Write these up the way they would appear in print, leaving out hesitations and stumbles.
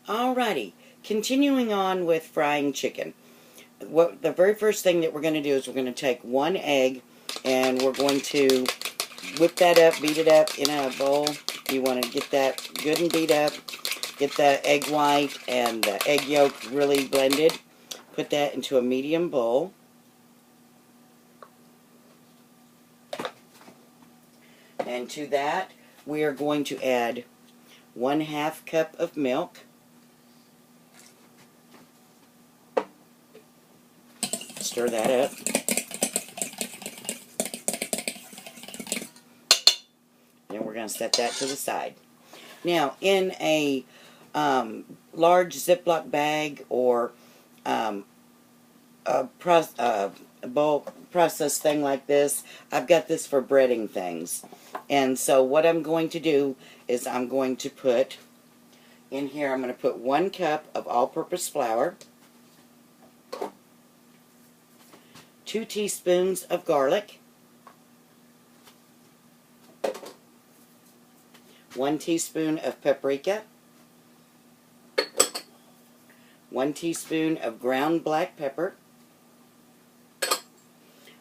Alrighty, continuing on with frying chicken. The very first thing that we're going to do is we're going to take one egg and we're going to whip that up, beat it up in a bowl. You want to get that good and beat up. Get the egg white and the egg yolk really blended. Put that into a medium bowl. And to that, we are going to add 1/2 cup of milk. Stir that up. And we're going to set that to the side. Now, in a large Ziploc bag or a bulk process thing like this, I've got this for breading things. And so what I'm going to do is I'm going to put in here, I'm going to put 1 cup of all-purpose flour, 2 teaspoons of garlic, 1 teaspoon of paprika, 1 teaspoon of ground black pepper,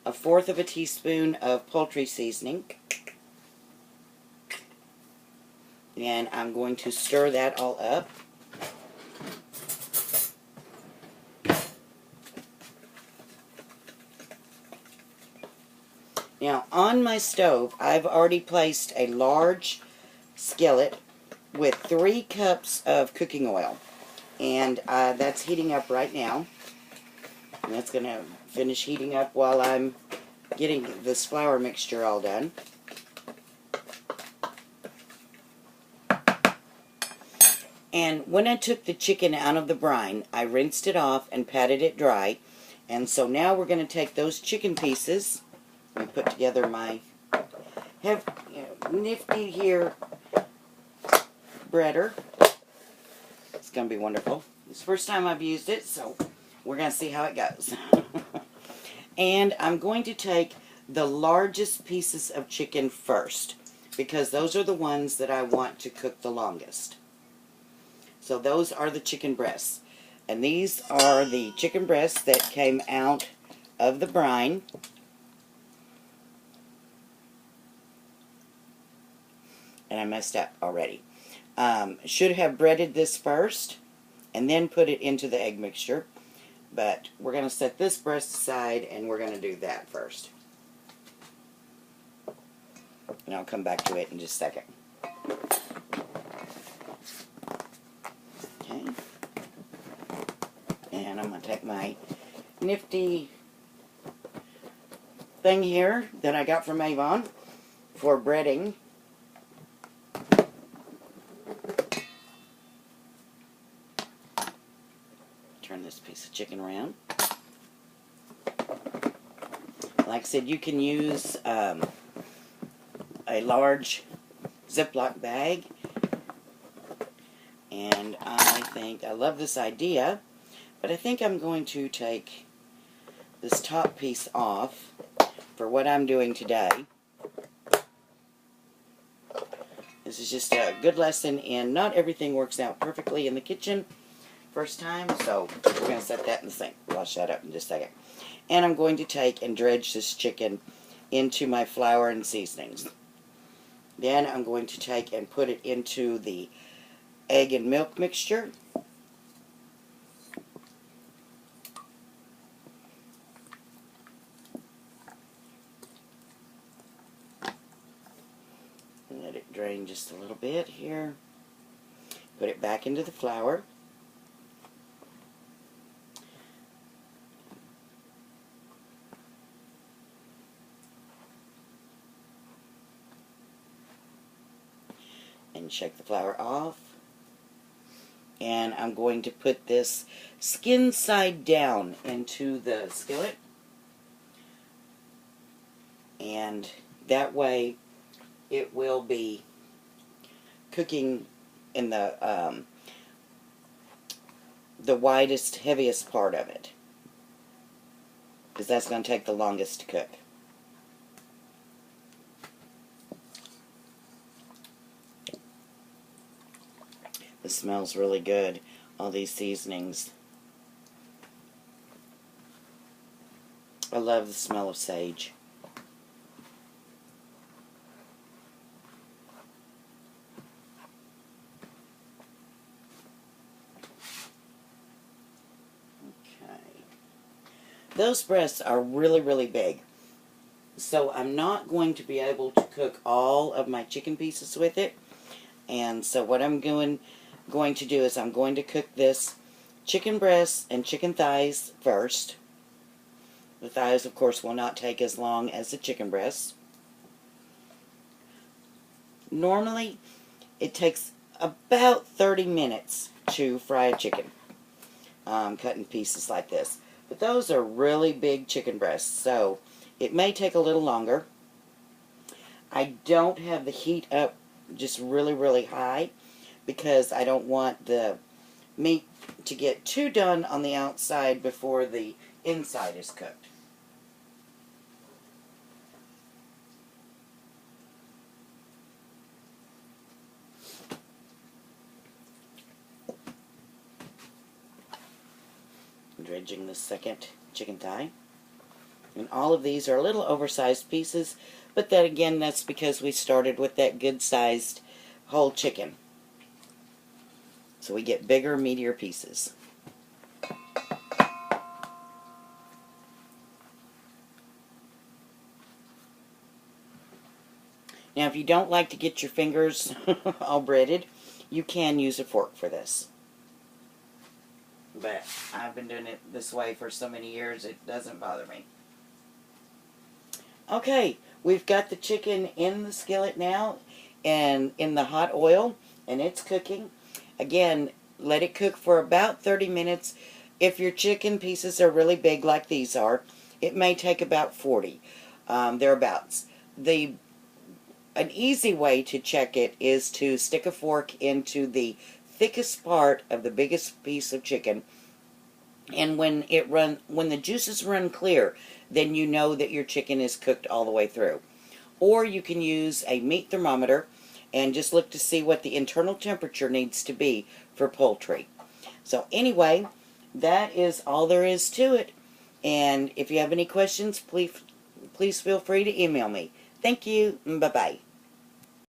1/4 of a teaspoon of poultry seasoning, and I'm going to stir that all up. Now, on my stove, I've already placed a large skillet with 3 cups of cooking oil. And that's heating up right now. And that's going to finish heating up while I'm getting this flour mixture all done. And when I took the chicken out of the brine, I rinsed it off and patted it dry. And so now we're going to take those chicken pieces. Let me put together my nifty here breader. It's going to be wonderful. It's the first time I've used it, so we're going to see how it goes. And I'm going to take the largest pieces of chicken first, because those are the ones that I want to cook the longest. So those are the chicken breasts. And these are the chicken breasts that came out of the brine. And I messed up already. Should have breaded this first and then put it into the egg mixture. But we're going to set this breast aside and we're going to do that first. And I'll come back to it in just a second. Okay. And I'm going to take my nifty thing here that I got from Avon for breading. Turn this piece of chicken around. Like I said, you can use a large Ziploc bag. And I love this idea, but I think I'm going to take this top piece off for what I'm doing today. This is just a good lesson in not everything works out perfectly in the kitchen first time, so we're going to set that in the sink. Wash that up in just a second. And I'm going to take and dredge this chicken into my flour and seasonings. Then I'm going to take and put it into the egg and milk mixture. And let it drain just a little bit here. Put it back into the flour. And shake the flour off. And I'm going to put this skin side down into the skillet. And that way it will be cooking in the widest, heaviest part of it. Because that's going to take the longest to cook. The smells really good, all these seasonings. I love the smell of sage. Those breasts are really, really big. So I'm not going to be able to cook all of my chicken pieces with it. And so what I'm going to do is I'm going to cook this chicken breasts and chicken thighs first. The thighs, of course, will not take as long as the chicken breasts. Normally, it takes about 30 minutes to fry a chicken, cut in pieces like this. But those are really big chicken breasts, so it may take a little longer. I don't have the heat up just really, really high because I don't want the meat to get too done on the outside before the inside is cooked. Dredging the second chicken thigh. And all of these are a little oversized pieces, but that again, that's because we started with that good sized whole chicken. So we get bigger, meatier pieces. Now if you don't like to get your fingers all breaded, you can use a fork for this. But I've been doing it this way for so many years, it doesn't bother me. Okay, we've got the chicken in the skillet now and in the hot oil, and it's cooking. Again, let it cook for about 30 minutes. If your chicken pieces are really big like these are, it may take about 40, thereabouts. An easy way to check it is to stick a fork into the thickest part of the biggest piece of chicken, and when the juices run clear, then you know that your chicken is cooked all the way through. Or you can use a meat thermometer and just look to see what the internal temperature needs to be for poultry. So anyway, that is all there is to it. And if you have any questions, please feel free to email me. Thank you. Bye-bye.